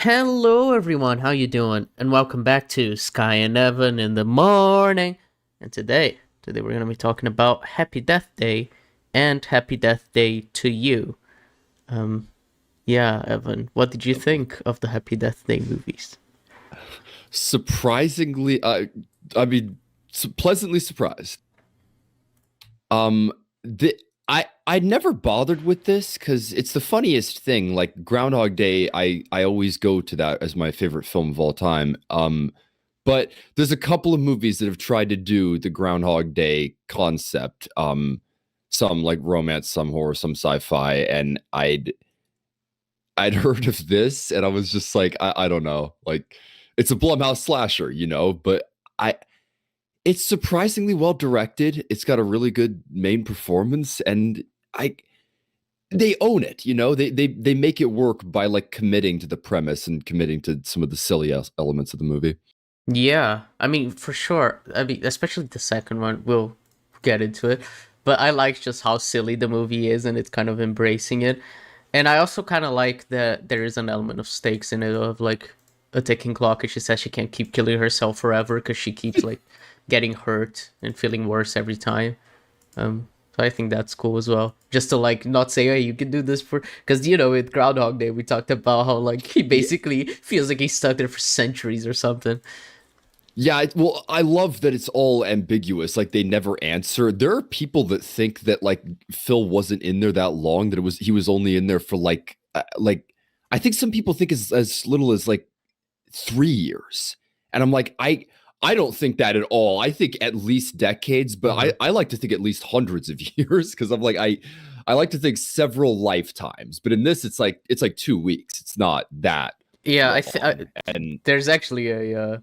Hello everyone, how you doing? And welcome back to Skye and Evan in the morning. And today we're gonna be talking about Happy Death Day and Happy Death Day to You. Um, yeah, Evan, what did you think of the Happy Death Day movies? Surprisingly, I mean, pleasantly surprised. Um, the I never bothered with this because it's the funniest thing. Like Groundhog Day, I always go to that as my favorite film of all time. But there's a couple of movies that have tried to do the Groundhog Day concept. Some like romance, some horror, some sci-fi, and I'd heard of this, and I was just like, I don't know, like it's a Blumhouse slasher, but I it's surprisingly well directed. It's got a really good main performance, and I they own it. They make it work by like committing to the premise and committing to some of the silly elements of the movie. Yeah, I mean, for sure. I mean, especially the second one, we'll get into it. But I like just how silly the movie is and it's kind of embracing it. And I also kind of like that there is an element of stakes in it of like a ticking clock. And she says she can't keep killing herself forever because she keeps like getting hurt and feeling worse every time. So I think that's cool as well. Just to like not say, hey, you can do this for because with Groundhog Day we talked about how like he Yeah, basically feels like he's stuck there for centuries or something. yeah. Well, I love that it's all ambiguous. Like they never answer. There are people that think that like Phil wasn't in there that long. That he was only in there for like I think some people think as little as like 3 years. And I'm like, I don't think that at all. I think at least decades, but Mhm. I like to think at least hundreds of years because I'm like I like to think several lifetimes. But in this, it's like 2 weeks. It's not that Yeah, long. And there's actually an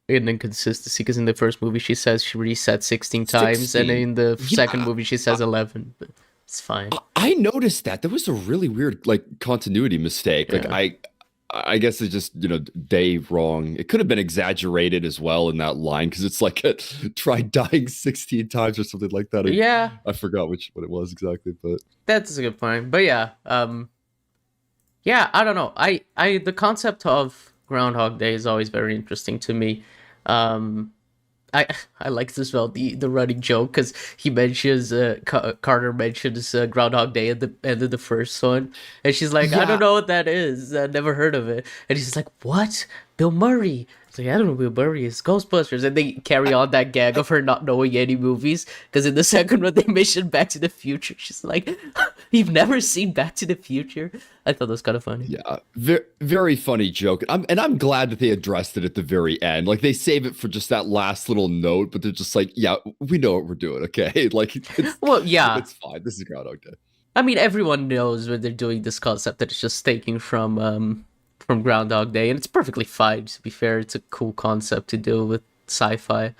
inconsistency because in the first movie she says she reset 16 times, and 16, in the second yeah, movie she says 11. But it's fine. I noticed that there was a really weird like continuity mistake. Like Yeah. I guess it's just day wrong. It could have been exaggerated as well in that line because it's like try dying 16 times or something like that. Yeah, I forgot which what it was exactly, but that's a good point. But yeah, yeah, I don't know. The concept of Groundhog Day is always very interesting to me. Um, I I like this as well the running joke because he mentions Carter mentions Groundhog Day at the end of the first one, and she's like, I don't yeah, know what that is. I never heard of it, and he's like, what? Bill Murray. It's like I don't know. Bill Murray is Ghostbusters, and they carry on that gag of her not knowing any movies because in the second one they mentioned Back to the Future. She's like, you've never seen Back to the Future? I thought that was kind of funny. yeah, very funny joke. I'm glad that they addressed it at the very end. Like they save it for just that last little note, but they're just like, yeah, we know what we're doing, okay? Like Well, yeah. it's fine. This is Groundhog Day. I mean, everyone knows when they're doing this concept that it's just taking from Groundhog Day, and it's perfectly fine. To be fair, it's a cool concept to deal with sci-fi.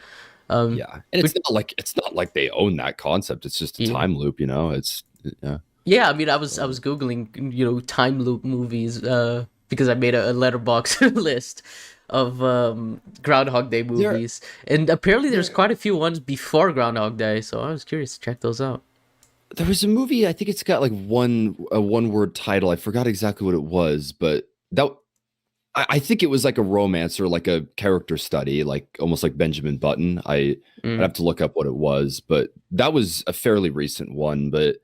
Um, Yeah, and but it's not like they own that concept. It's just a yeah, time loop, It's yeah. yeah. I mean, I was Um, googling time loop movies because I made a letterbox list of Groundhog Day there, movies, and apparently there's there, quite a few ones before Groundhog Day. So I was curious to check those out. there was a movie. I think it's got like one word title. I forgot exactly what it was, but that I think it was like a romance or like a character study, like almost like Benjamin Button. I'd Mm. have to look up what it was, but that was a fairly recent one. But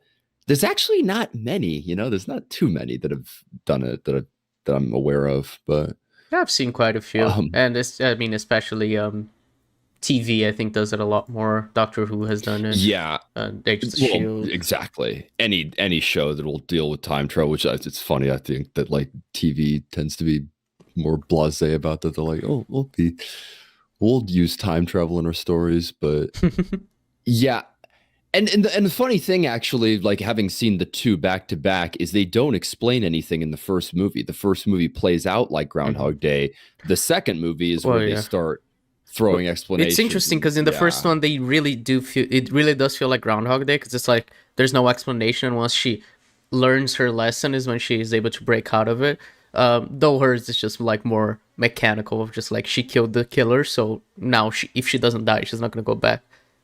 there's actually not many. There's not too many that have done it that I'm aware of. But Yeah, I've seen quite a few, um, and I mean, especially TV, I think does it a lot more. Doctor Who has done it. yeah, Agents of well, Shield. exactly. Any show that will deal with time travel, which it's funny. I think that like TV tends to be more blasé about that. They're like, oh, we'll use time travel in our stories, but yeah. And the funny thing, actually, like having seen the two back to back, is they don't explain anything in the first movie. The first movie plays out like Mhm. Groundhog Day. The second movie is Well, where they yeah. start Well, throwing it's explanations, interesting and because in the first yeah, one, they really do feel it really does feel like Groundhog Day because it's like there's no explanation. Once she learns her lesson, is when she is able to break out of it. Though hers is just like more mechanical, of just like she killed the killer, so now if she doesn't die, she's not gonna go back,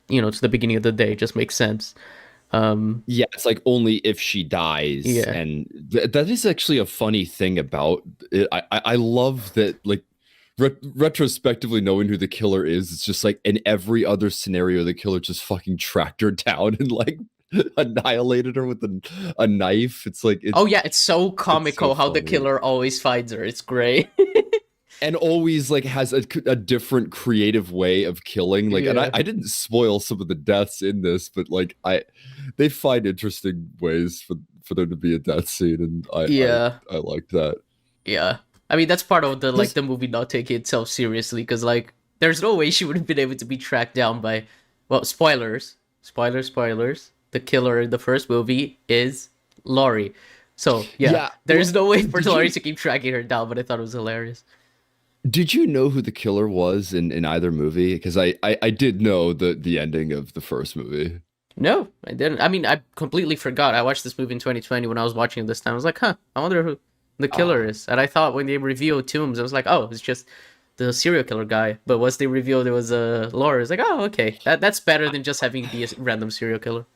to the beginning of the day. It just makes sense. Yeah, it's like only if she dies, Yeah. and that is actually a funny thing about it. I love that, like, retrospectively knowing who the killer is. It's just like in every other scenario, the killer just fucking tracked her down and like annihilated her with a knife. It's like Oh yeah, it's so it's so comical how the funny. killer always finds her. It's great. And always like has a different creative way of killing. Like, and Yeah. I didn't spoil some of the deaths in this, but like they find interesting ways for there to be a death scene, and Yeah. I like that. Yeah. I mean, that's part of the like This the movie not taking itself seriously because like there's no way she would have been able to be tracked down by, well, spoilers. The killer in the first movie is Laurie. So yeah, yeah. there's Well, no way for Laurie to keep tracking her down. But I thought it was hilarious. did you know who the killer was in either movie? Because I did know the ending of the first movie. No, I didn't. I mean, I completely forgot. I watched this movie in 2020 when I was watching it this time. I was like, huh, I wonder who the killer Ah. is. And I thought when they revealed Tombs, I was like, oh, it's just the serial killer guy. But once they revealed it was Laura, it's like, oh, okay, that's better than just having it be a random serial killer.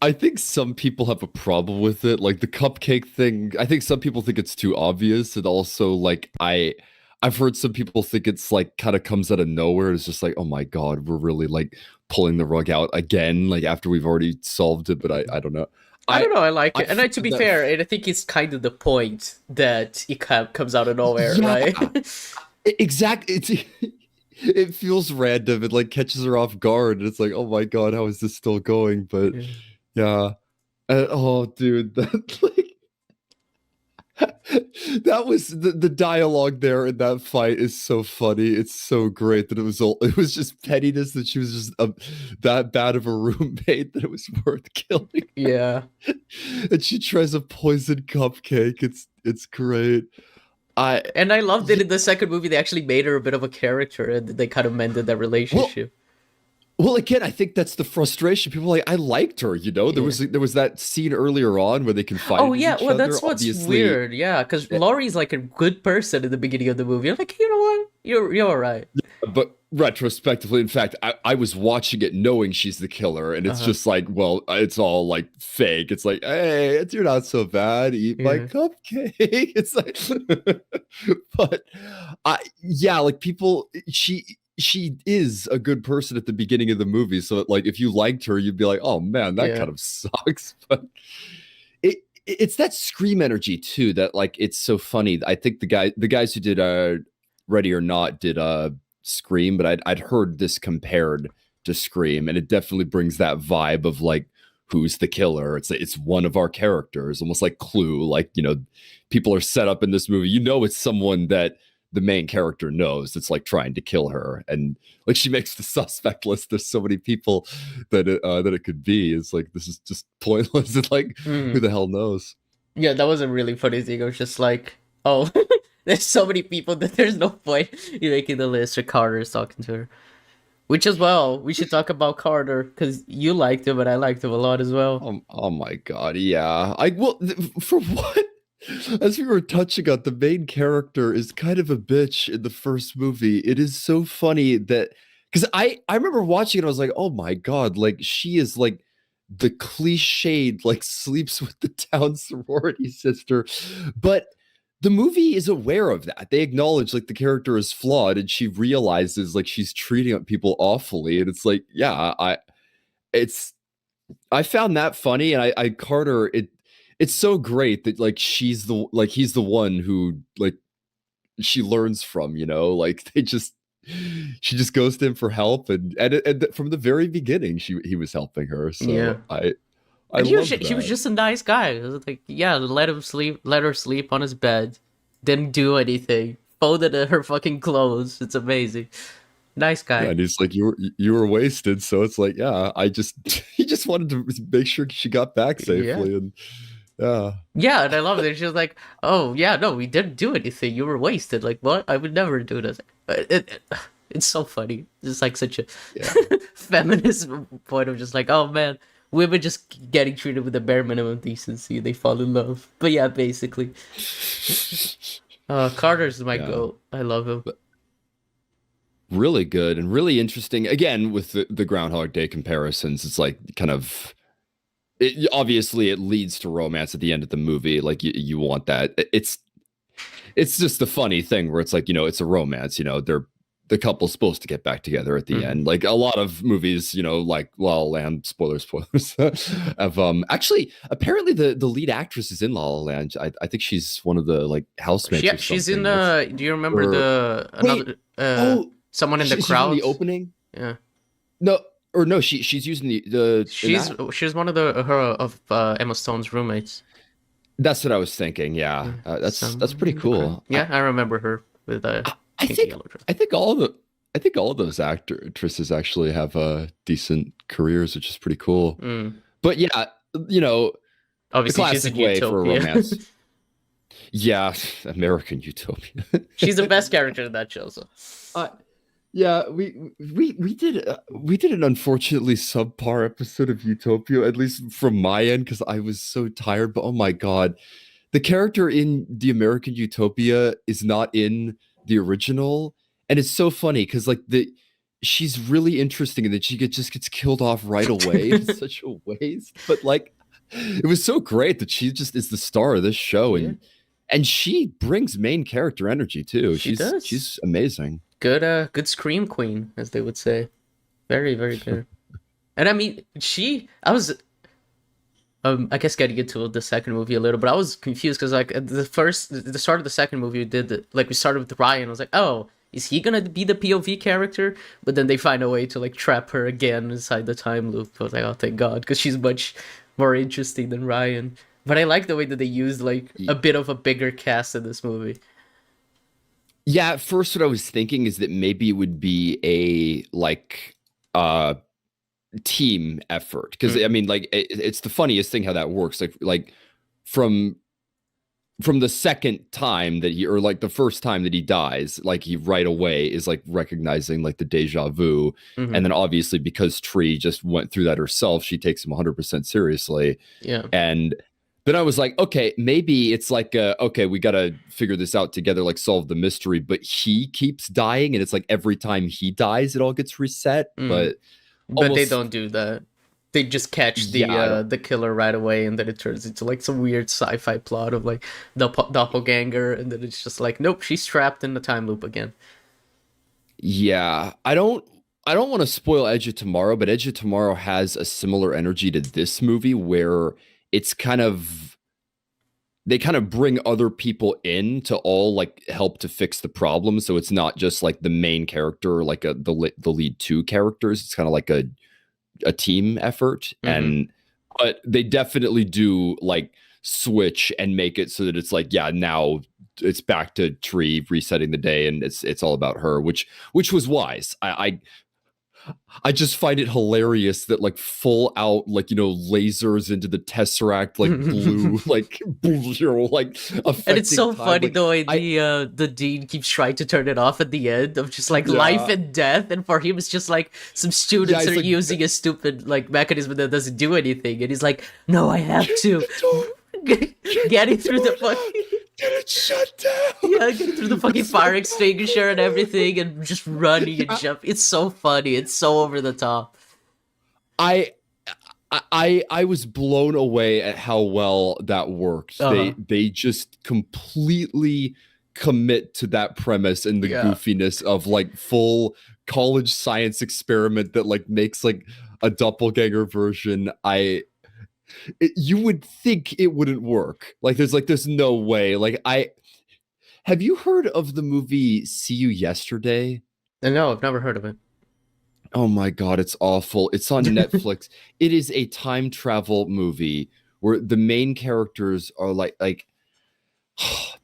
I think some people have a problem with it, like the cupcake thing. I think some people think it's too obvious, and also like I've heard some people think it's like kind of comes out of nowhere. It's just like, oh my god, we're really like pulling the rug out again, like after we've already solved it. But I don't know. I I don't know. I like I it, and to find be that fair, and I think it's kind of the point that it comes out of nowhere, yeah, right? exactly. It's it feels random. It like catches her off guard, and it's like, oh my god, how is this still going? But Yeah. yeah. Oh, dude, that like that was the dialogue there in that fight is so funny. It's so great that it was just pettiness that she was just that bad of a roommate that it was worth killing. Yeah. And she tries a poisoned cupcake. It's great. I And I loved it yeah, in the second movie. They actually made her a bit of a character, and they kind of mended that well, relationship. Well, again, I think that's the frustration. People are like, I liked her, you know. Yeah. There was that scene earlier on where they Oh confided in yeah, each well other. that's what's Obviously, weird. Yeah, because eh, Laurie's like a good person in the beginning of the movie. I'm like, you know what? You're all right. but retrospectively, in fact, I was watching it knowing she's the killer, and Uh it's huh. just like, well, it's all like fake. It's like, hey, you're not so bad. Eat my Yeah. cupcake. It's like, but yeah, like people, she is a good person at the beginning of the movie. So like, if you liked her, you'd be like, oh man, that Yeah. kind of sucks. But it's that scream energy too that like it's so funny. I think the guys who did Ready or Not did Scream, but I'd heard this compared to Scream, and it definitely brings that vibe of like who's the killer. It's one of our characters, almost like Clue. Like, you know, people are set up in this movie. You know, it's someone that the main character knows that's like trying to kill her, and like she makes the suspect list. There's so many people that it could be. It's like this is just pointless. It's like who Mm. the hell knows? Yeah, that was a really funny thing. I was just like, oh, there's so many people that there's no point in making the list. Or Carter is talking to her. Which as well, we should talk about Carter because you liked him and I liked him a lot as well. Oh my god, yeah. I well for what? As we were touching on, the main character is kind of a bitch in the first movie. It is so funny that because I remember watching it, I was like, oh my god, like she is like the cliched like sleeps with the town sorority sister, but the movie is aware of that. They acknowledge like the character is flawed, and she realizes like she's treating people awfully, and it's like, yeah, it's I found that funny, and I Carter, it's so great that like she's the like he's the one who like she learns from, you know, like they just she just goes to him for help, and from the very beginning he was helping her. Yeah. So I And love he was that. just a nice guy. It was like, yeah, let him sleep, let her sleep on his bed. Didn't do anything. Folded her fucking clothes. It's amazing. Nice Yeah, guy. and he's like, you were wasted, so it's like, yeah, I just he just wanted to make sure she got back Yeah. safely, and yeah, Yeah, and I love it. She was like, "Oh yeah, no, we didn't do anything. You were wasted." Like, what? I would never do this. It's so funny. It's like such a yeah. feminist point of just like, oh man, women just getting treated with the bare minimum decency. They fall in love. But yeah, basically, Carter's my Yeah. goat. I love him. Really good and really interesting. Again, with the Groundhog Day comparisons, it's like kind of Obviously it leads to romance at the end of the movie. Like you want that. It's just the funny thing where it's like, it's a romance, the couple's supposed to get back together at the Hmm. end. Like a lot of movies, like La La Land, spoilers, have actually apparently the lead actress is in La La Land. I think she's one of the like housemates Yeah, or she's in something. That's do you remember or the wait, another oh, someone in the she's in the crowds? opening. Yeah. No, or no, she's using the in She's that. she's one of the her of Emma Stone's roommates. That's what I was thinking. Yeah, Yeah. that's Someone pretty in the crowd. cool. Yeah, I remember her with a I pinky think yellow dress. I think all the I think all of those actresses actually have decent careers, which is pretty cool. Mm. But yeah, you know, the Obviously, she's in classic way for a Utopia. romance. Yeah, American Utopia. She's the best character in that show. So. uh, yeah, we did an unfortunately subpar episode of Utopia, at least from my end, because I was so tired. But oh my god, the character in the American Utopia is not in the original, and it's so funny because like the she's really interesting, and then just gets killed off right away. It's such a waste, but like it was so great that she just is the star of this show, Yeah, and she brings main character energy too. she does. She's amazing. Good scream queen, as they would say. Very, very good. And I mean, I was, I guess getting into the second movie a little, but I was confused because like at the start of the second movie, we started with Ryan. I was like, oh, is he gonna be the POV character? But then they find a way to like trap her again inside the time loop. I was like, oh, thank God, because she's much more interesting than Ryan. But I like the way that they used like a bit of a bigger cast in this movie. Yeah, at first what I was thinking is that maybe it would be a like uh team effort because I Mm, mean like it's the funniest thing how that works like from the second time that he or like the first time that he dies like he right away is like recognizing like the deja vu, and mm-hmm. then obviously because Tree just went through that herself, she takes him 100% seriously. Yeah. And then I was like, okay, maybe it's like okay, we got to figure this out together, like solve the mystery, but he keeps dying and it's like every time he dies it all gets reset, Mm. but But they almost don't do that. They just catch yeah, I don't. the killer right away, and then it turns into like some weird sci-fi plot of like the doppelganger, and then it's just like, nope, she's trapped in the time loop again. Yeah, I don't want to spoil Edge of Tomorrow, but Edge of Tomorrow has a similar energy to this movie where it's kind of they kind of bring other people in to all like help to fix the problem. So it's not just like the main character, like the lead two characters. It's kind of like a team effort, Mm-hmm. and but they definitely do like switch and make it so that it's like yeah now it's back to Tree resetting the day and it's all about her, which was wise. I just find it hilarious that like full out like lasers into the tesseract like blue like like And it's affecting so time funny like the way I the dean keeps trying to turn it off at the end of just like life yeah and death, and for him it's just like some yeah students are it's like using a stupid like mechanism that doesn't do anything, and he's like, no, I have to. can't Getting through the turn it on. fucking Get it shut down. yeah, getting through the fucking It's so fire funny. extinguisher and everything, and just running and Yeah, jumping. It's so funny. It's so over the top. I I was blown away at how well that worked. Uh huh. They just completely commit to that premise and the Yeah. goofiness of like full college science experiment that like makes like a doppelganger version. You would think it wouldn't work. There's no way. Like I have you heard of the movie See You Yesterday? No, I've never heard of it. Oh my god, it's awful. It's on Netflix. It is a time travel movie where the main characters are like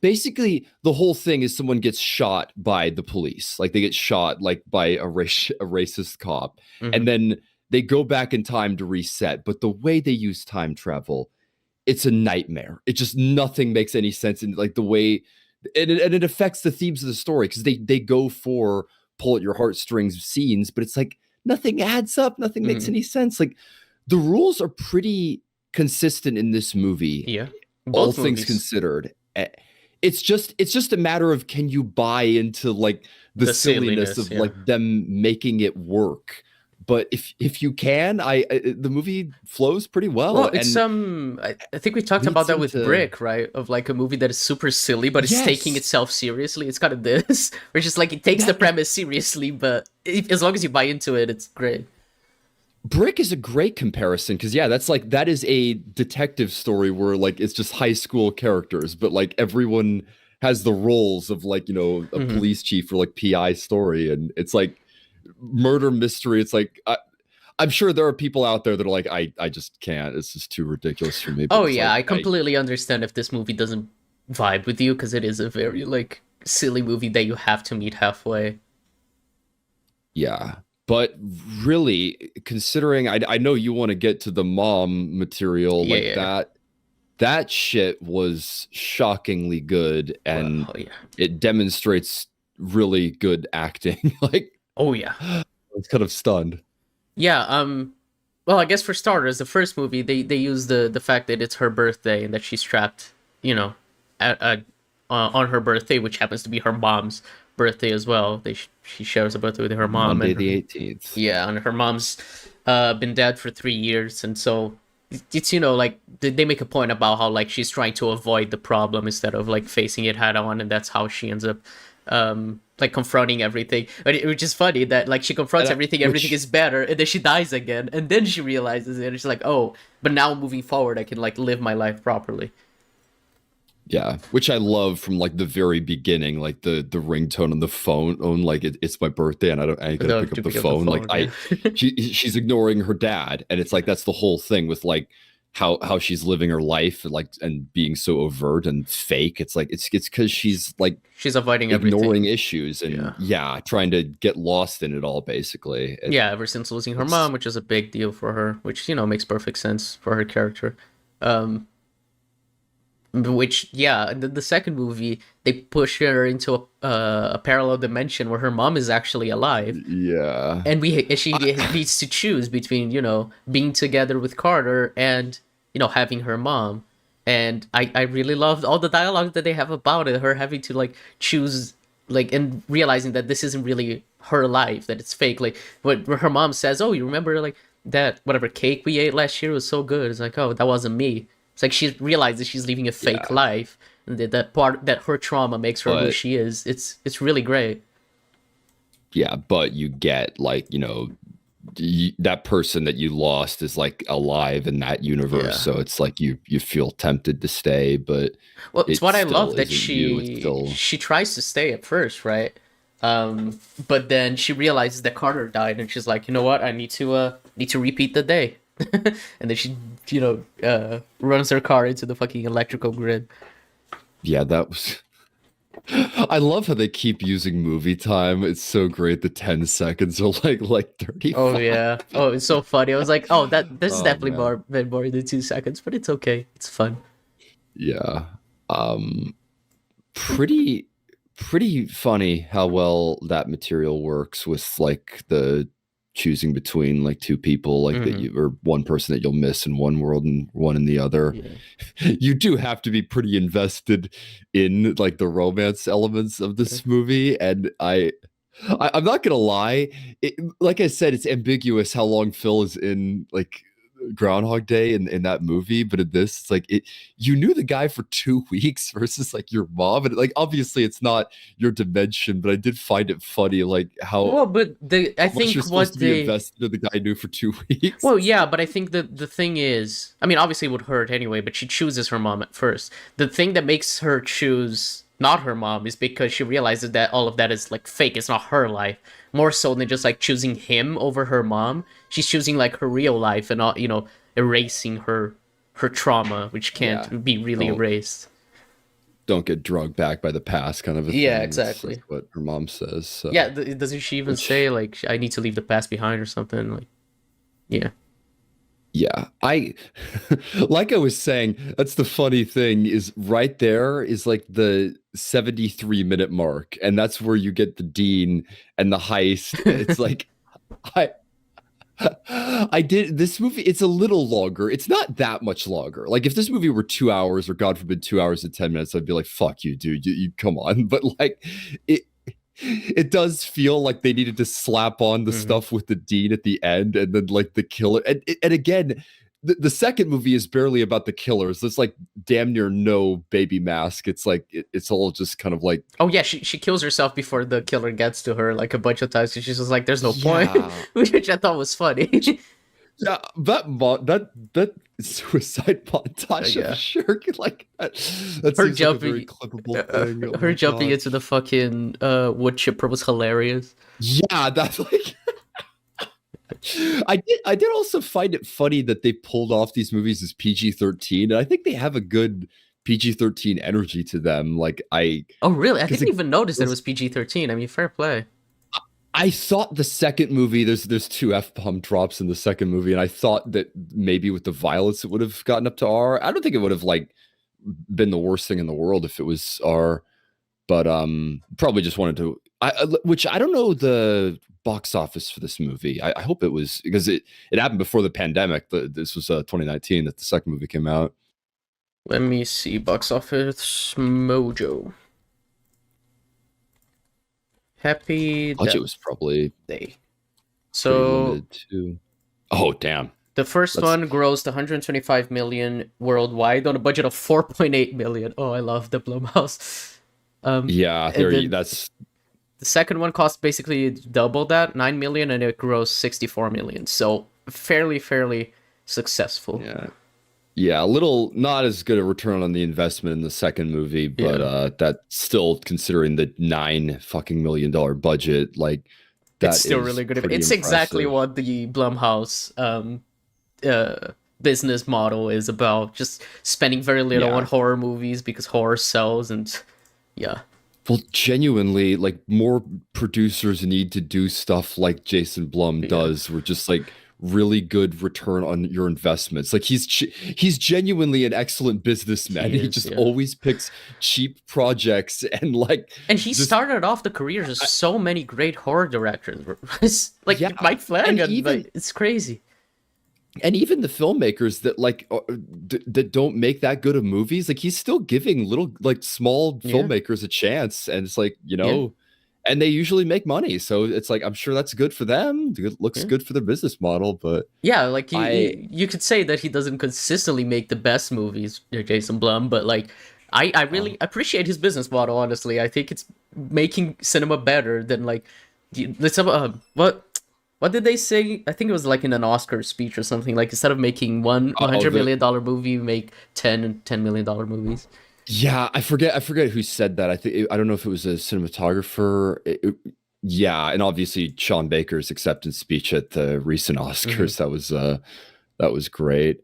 basically the whole thing is someone gets shot by the police. Like they get shot like by a racist cop. And Mm-hmm. then they go back in time to reset. But the way they use time travel, it's a nightmare. It just nothing makes any sense in like the way and it affects the themes of the story because they go for pull at your heartstrings scenes, but it's like nothing adds up, nothing makes Mm-hmm. any sense. Like the rules are pretty consistent in this movie, Yeah. all Both things movies. considered. It's just a matter of can you buy into like the The silliness silliness. of Yeah. like them making it work. but if you can, the movie flows pretty Well, well it's and I think we talked about leads that with into Brick, right? Of like a movie that is super silly, but it's taking yes. itself seriously. It's kind of this, where it's just like it takes the That premise seriously, but as long as you buy into it, it's great. Brick is a great comparison because yeah, that is a detective story where like it's just high school characters, but like everyone has the roles of like, a Hmm. police chief or like PI story, and it's like murder mystery. It's like I'm sure there are people out there that are like, I just can't. It's just too ridiculous for me. But Oh it's yeah, like I completely understand if this movie doesn't vibe with you because it is a very like silly movie that you have to meet halfway. yeah. But really, considering I know you want to get to the mom material, Yeah, like yeah. that shit was shockingly good, Well, and oh yeah. it demonstrates really good acting. Like Oh yeah. I was kind of stunned. Yeah, well, I guess for starters, the first movie they use the fact that it's her birthday and that she's trapped, you know, at on her birthday, which happens to be her mom's birthday as well. She shares a birthday with her mom, Monday and the 18th. yeah, and her mom's been dead for 3 years, and so it's like they make a point about how like she's trying to avoid the problem instead of like facing it head on, and that's how she ends up like confronting everything. But which is funny that like she confronts everything, everything Which is better, and then she dies again, and then she realizes it. And she's like, oh, but now moving forward, I can like live my life properly. yeah, which I love from like the very beginning, like the ringtone on the phone, on like it's my birthday and I gotta No, pick to up the pick up the phone. Like phone, yeah. she's ignoring her dad, and it's like that's the whole thing with like how she's living her life and like and being so overt and fake. It's like it's because she's like She's avoiding ignoring everything. issues and Yeah. yeah, trying to get lost in it all basically. Yeah, ever since losing her It's mom, which is a big deal for her, which makes perfect sense for her character. Um, which yeah, the second movie they push her into a parallel dimension where her mom is actually alive, yeah. and she needs to choose between being together with Carter and having her mom. And I really loved all the dialogue that they have about it, her having to like choose, like, and realizing that this isn't really her life, that it's fake. Like when her mom says, oh, you remember like that whatever cake we ate last year was so good, it's like, oh, that wasn't me. It's like she realizes she's living a fake Yeah. life, and that part that her trauma makes her who But she is. It's really great. yeah, but you get like, that person that you lost is like alive in that universe, Yeah. so it's like you feel tempted to stay, but Well, it's it what I still love that isn't you. It's she still she tries to stay at first, right? But then she realizes that Carter died, and she's like, you know what? I need to repeat the day, and then she runs her car into the fucking electrical grid. yeah, that was I love how they keep using movie time. It's so great. The 10 seconds are like Oh 35. yeah. Oh, it's so funny. I was like, oh, that this is Oh definitely man. more than 2 seconds, but it's okay. It's fun. Yeah. Um pretty pretty funny how well that material works with like the choosing between like two people like that Hmm. you or one person that you'll miss in one world and one in the other. Yeah. You do have to be pretty invested in like the romance elements of this movie, and I'm not gonna lie, like I said, it's ambiguous how long Phil is in like Groundhog Day in that movie, but in this, it's like you knew the guy for 2 weeks versus like your mom, and like obviously it's not your dimension, but I did find it funny like Well, but I how much think you're supposed what to be they invested in the guy I knew for 2 weeks. Well, yeah, but I think the thing is, I mean, obviously it would hurt anyway, but she chooses her mom at first. The thing that makes her choose not her mom is because she realizes that all of that is like fake. It's not her life. More so than just like choosing him over her mom. She's choosing like her real life and not, erasing her trauma, which Yeah. can't be really Don't erased. don't get drugged back by the past kind of a Yeah, thing. That's exactly. what her mom says. Yeah, So, doesn't she even which say like I need to leave the past behind or something? Like, yeah. yeah, I like I was saying, that's the funny thing is right there is like the 73-minute mark, and that's where you get the dean and the heist. It's like I I did this movie, it's a little longer. It's not that much longer. Like if this movie were 2 hours or God forbid 2 hours and 10 minutes, I'd be like, fuck you, dude. You come on. But like it it does feel like they needed to slap on the Hmm. stuff with the dean at the end, and then like the killer. And again, the second movie is barely about the killers. There's like damn near no baby mask. It's like it's all just kind of like, Oh yeah, she kills herself before the killer gets to her like a bunch of times. She's just like, "There's no point," yeah, which I thought was funny. yeah. That suicide montage of Yeah, Shirk, like that her seems like a very jumping, clippable thing. Oh her my jumping god. into the fucking wood chipper was hilarious. Yeah, that's like I did also find it funny that they pulled off these movies as PG-13, and I think they have a good PG-13 energy to them. Like Oh really? I because didn't it even notice that it was, was PG-13. I mean, fair play. I thought the second movie, there's two F-bomb drops in the second movie, and I thought that maybe with the violence it would have gotten up to R. I don't think it would have like been the worst thing in the world if it was R, but probably just wanted to which I don't know the box office for this movie. I hope it was, because it happened before the pandemic. This was 2019 that the second movie came out. Let me see box office mojo. Happy Budget Death was probably Day. pretty So limited too. Oh damn, the first that's one grossed 125 million worldwide on a budget of 4.8 million. Oh, I love the Blumhouse. yeah. And There, then that's the second one cost basically double that, 9 million, and it grossed 64 million. So fairly successful. yeah. Yeah, a little not as good a return on the investment in the second movie, but Yeah. that's still, considering the $9 fucking million budget, like It's that still is really good. pretty It's exactly impressive. what the Blumhouse business model is about. Just spending very little on Yeah. horror movies because horror sells, and yeah. Well, genuinely, like more producers need to do stuff like Jason Blum Yeah. does, where just like really good return on your investments. Like he's genuinely an excellent businessman. He He is, just yeah. always picks cheap projects and like And he just started off the careers of I, so many great horror directors. It's like yeah, Mike and Flanagan, even like it's crazy. the filmmakers that like that don't make that good of movies, like he's still giving little like small Yeah, filmmakers a chance, and it's like, yeah, and they usually make money, so it's like I'm sure that's good for them. It looks yeah. good for their business model, but Yeah, like I you could say that he doesn't consistently make the best movies, Jason Blum, but like I uh, really appreciate his business model. Honestly, I think it's making cinema better than like let's have what did they say? I think it was like in an Oscar speech or something. Like instead of making one oh hundred the million dollar movie, make 10 $10 million movies. yeah, I forget who said that. I don't know if it was a cinematographer. Yeah, and obviously Sean Baker's acceptance speech at the recent Hmm. Oscars, that was great.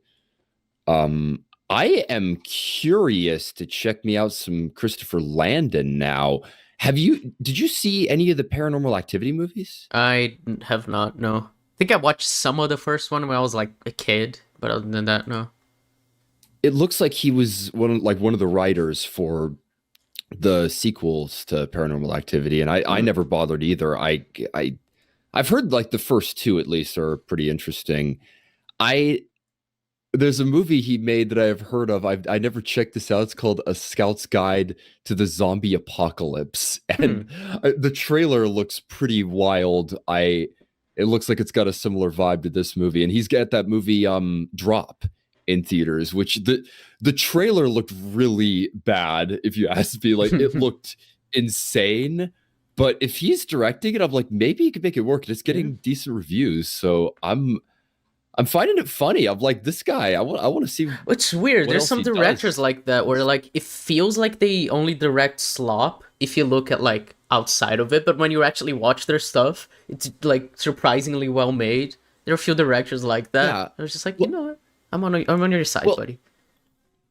I am curious to check me out some Christopher Landon now. Did you see any of the Paranormal Activity movies? I have not. No, I think I watched some of the first one when I was like a kid, but other than that, no. It looks like he was one of the writers for the sequels to Paranormal Activity, and I Mm. never bothered either. I've heard like the first two at least are pretty interesting. I There's a movie he made that I have heard of. I never checked this out. It's called A Scout's Guide to the Zombie Apocalypse, and Hmm. the trailer looks pretty wild. It looks like it's got a similar vibe to this movie, and he's got that movie Drop in theaters, which the trailer looked really bad. If you ask me, like it looked insane. But if he's directing it, I'm like, maybe he could make it work. It's Yeah. getting decent reviews, so I'm finding it funny. I'm like, this guy. I want to see It's weird. what There's else some he directors does. like that where like it feels like they only direct slop if you look at like outside of it, but when you actually watch their stuff, it's like surprisingly well made. There are a few directors like that. Yeah. I was just like, you Well, know what? I'm on your side, well, buddy.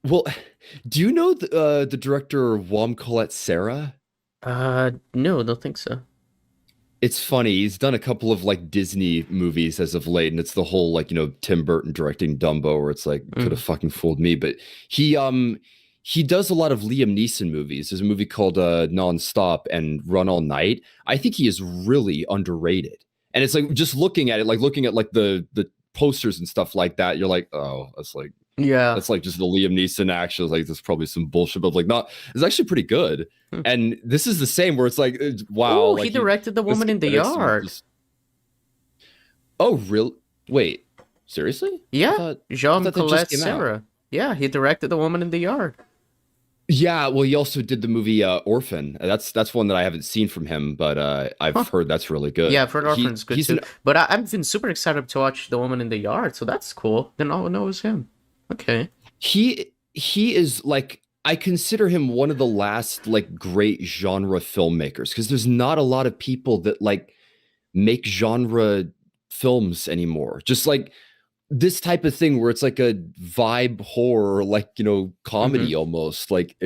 well. Do you know the director Wom Colette Sarah? No, don't think so. It's funny. He's done a couple of like Disney movies as of late, and it's the whole like, Tim Burton directing Dumbo, where it's like could have Mm. fucking fooled me. But he does a lot of Liam Neeson movies. There's a movie called Nonstop and Run All Night. I think he is really underrated. And it's like just looking at it, like looking at like the posters and stuff like that, you're like, oh, that's like Yeah. That's like just the Liam Neeson action. Like there's probably some bullshit, but like not. It's actually pretty good. Hmm. And this is the same where it's like, wow, Oh, he like he directed The this Woman guy in the did some Yard. just. Oh, real? Wait, seriously? I Yeah, thought I Jean thought that just Colette came out. Serra. Yeah, he directed The Woman in the Yard. Yeah, well, he also did the movie Orphan. That's one that I haven't seen from him, but I've Huh. heard that's really Yeah, good. Fred Orphan's good He's too. an But I've been super excited to watch The Woman in the Yard, so that's cool. Then all I know is him. Okay. he is like I consider him one of the last like great genre filmmakers because there's not a lot of people that like make genre films anymore. Just like this type of thing where it's like a vibe horror, like Mm-hmm. comedy almost. Like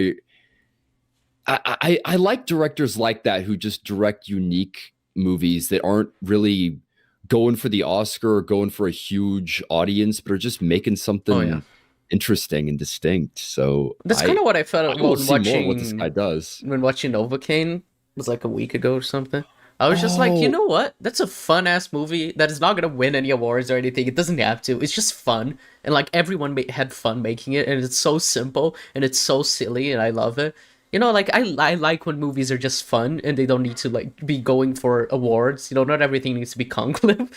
I like directors like that who just direct unique movies that aren't really going for the Oscar or going for a huge audience, but are just making Oh yeah. something interesting and distinct. So That's kind of what I felt I will when see more of what this guy watching does. Novocaine. It was like a week ago or something. I was just like, you Oh, know what? That's a fun ass movie that is not gonna win any awards or anything. It doesn't have to. It's just fun, and like everyone had fun making it, and it's so simple and it's so silly, and I love it. Like I like when movies are just fun and they don't need to like be going for awards. Not everything needs to be conclave.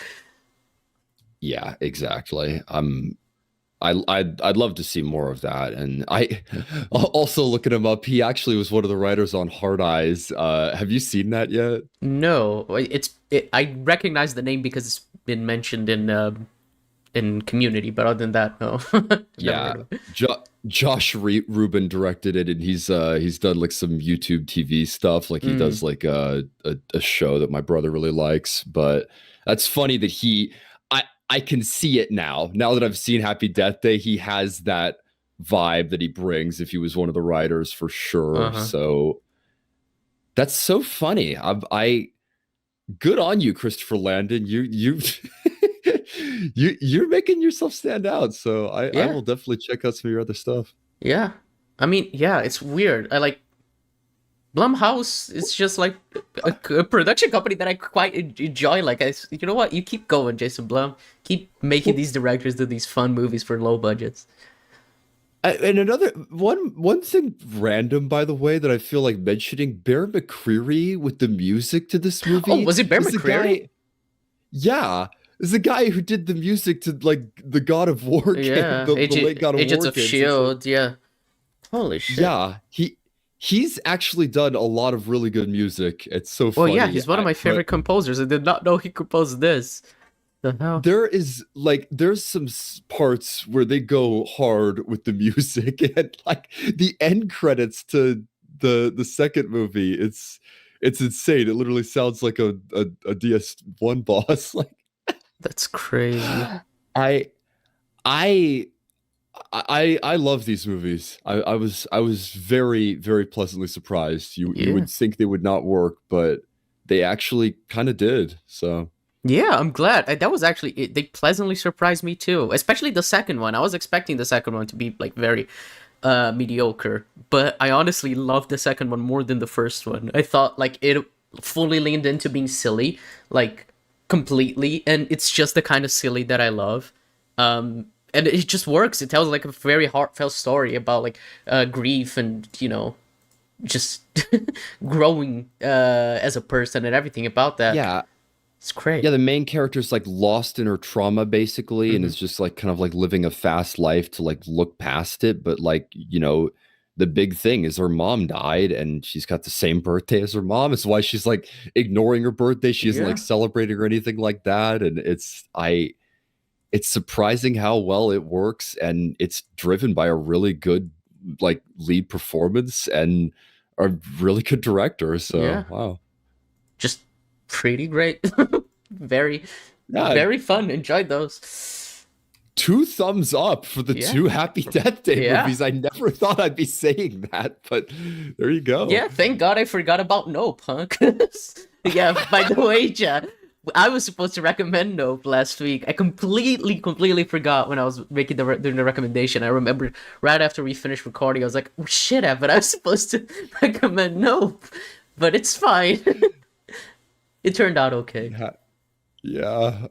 yeah, exactly. I'd love to see more of that. And I also looking him up, he actually was one of the writers on Hard Eyes. Have you seen that yet? No, I recognize the name because it's been mentioned in Community, but other than that, no, never Yeah, heard of it. Josh Rubin directed it, and he's done like some YouTube TV stuff. Like he Mm, does like a show that my brother really likes. But that's funny that I can see it now. Now that I've seen Happy Death Day, he has that vibe that he brings. If he was one of the writers, for sure. uh-huh. So that's so funny. I good on you, Christopher Landon. You you're making yourself stand out. So I Yeah, will definitely check out some of your other stuff. yeah. I mean, yeah, it's weird. I like Blumhouse. It's just like a production company that I quite enjoy. Like, you know what? You keep going, Jason Blum. Keep making Well, these directors do these fun movies for low budgets. and another one thing random, by the way, that I feel like mentioning, Bear McCreary with the music to this Oh, movie was it Bear is the McCreary? guy. Yeah, is the guy who did the music to like the God of War game, Yeah, the late God of Agents War of games. It's like Shield. Yeah. Holy shit. yeah, he's actually done a lot of really good music. It's so Well, yeah, funny. he's one of my But favorite composers. I did not know he composed this. The hell? there's some parts where they go hard with the music and like the end credits to the second movie. It's insane. It literally sounds like a DS1 boss. Like That's crazy. I I I love these movies. I was very very pleasantly surprised. You Yeah. would think they would not work, but they actually kind of did. So Yeah, I'm glad. That was actually they pleasantly surprised me too, especially the second one. I was expecting the second one to be like very mediocre, but I honestly loved the second one more than the first one. I thought like it fully leaned into being silly, like completely, and it's just the kind of silly that I love. And it just works. It tells like a very heartfelt story about like grief and just growing as a person and everything about that. yeah, It's great. yeah, the main character's like lost in her trauma basically, and Hmm. is just like kind of like living a fast life to like look past it. But like, the big thing is her mom died and she's got the same birthday as her mom. It's why she's like ignoring her birthday. She isn't like Yeah. celebrating or anything like that. And it's surprising how well it works, and it's driven by a really good like lead performance and a really good director. So Yeah. wow. Just pretty great. Very, Yeah, very fun. Enjoyed those. two thumbs up for the Yeah. two Happy Death Day Yeah. movies. I never thought I'd be saying that, but there you go. Yeah. Thank God I forgot about Nope, huh? 'Cause- yeah. By the way, Chad, I was supposed to recommend Nope last week. I completely forgot when I was making doing the recommendation. I remember right after we finished recording, I was like, oh, shit, but I was supposed to recommend Nope, but it's fine. It turned out okay. Yeah. Yeah.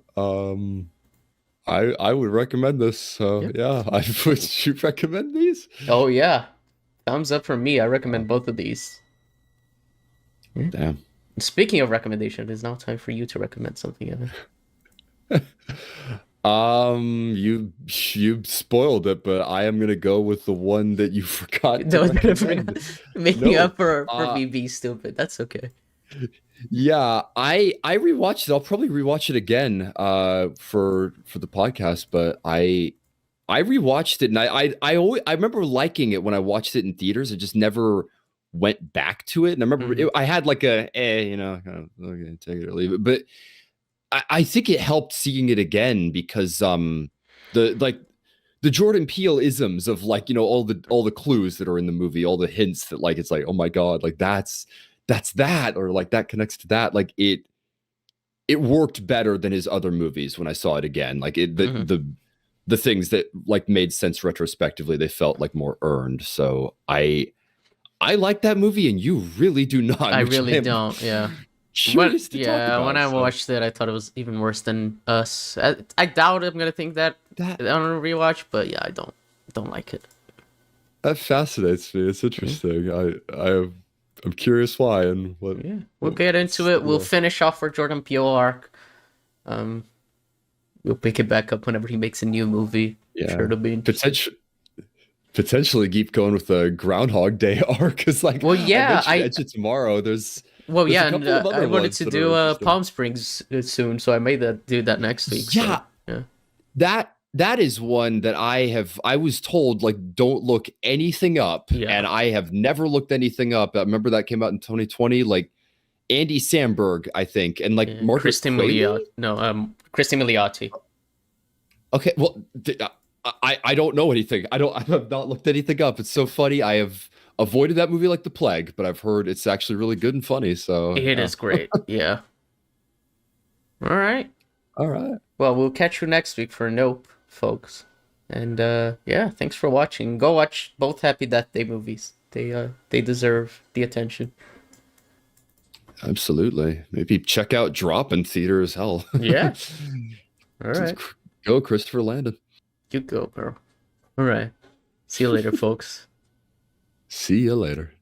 I would recommend this. So Yeah. yeah, I would you recommend these? Oh yeah. Thumbs up from me. I recommend both of these. Yeah. Damn. Speaking of recommendation, it's now time for you to recommend something, Evan. You spoiled it, but I am gonna go with the one that you forgot to No, recommend. making No, up for me being stupid. That's okay. yeah, I rewatched it. I'll probably rewatch it again for the podcast, but I rewatched it and I remember liking it when I watched it in theaters. I just never went back to it. And I remember Mhm. I had like a kind of okay, take it or leave it. But I think it helped seeing it again because the like the Jordan Peele isms of like, all the clues that are in the movie, all the hints that like it's like, oh my God, like that's that, or like that connects to that. Like it worked better than his other movies when I saw it again. Like Mhm. the things that like made sense retrospectively, they felt like more earned. So I like that movie and you really do not, I which really I am don't. Yeah. curious to talk When about. I So watched it, I thought it was even worse than Us. I doubt I'm gonna think that that on a rewatch, but yeah, I don't like it. that fascinates me. It's Yeah. interesting. I'm curious why and Yeah. We'll what get into it. We'll yeah. finish off our Jordan Peele arc. Um, we'll pick it back up whenever he makes a new movie. Sure, Yeah. it'll be interesting. Potentially keep going with the Groundhog Day arc because, like Well, I yeah, mentioned, Edge of Tomorrow. There's a and couple of I other wanted ones to that do are interesting. Palm Springs soon, so I may do that next week. So Yeah, yeah, that is one that I was told like don't look anything up, yeah, and I have never looked anything up. I remember that came out in 2020. Like Andy Samberg, I think, and like yeah. Margaret Christine Qualley. Milioti. No, Christine Milioti. Okay, well, I don't know anything. I have not looked anything up. It's so funny. I have avoided that movie like the plague, but I've heard it's actually really good and funny. So It yeah. is great. Yeah. All right. All right. Well, we'll catch you next week for Nope, folks. And yeah, thanks for watching. Go watch both Happy Death Day movies. They deserve the attention. Absolutely. Maybe check out Drop in theater as hell. Yeah. All Just right. go, Christopher Landon. You go, girl. All right. See you later, folks. See you later.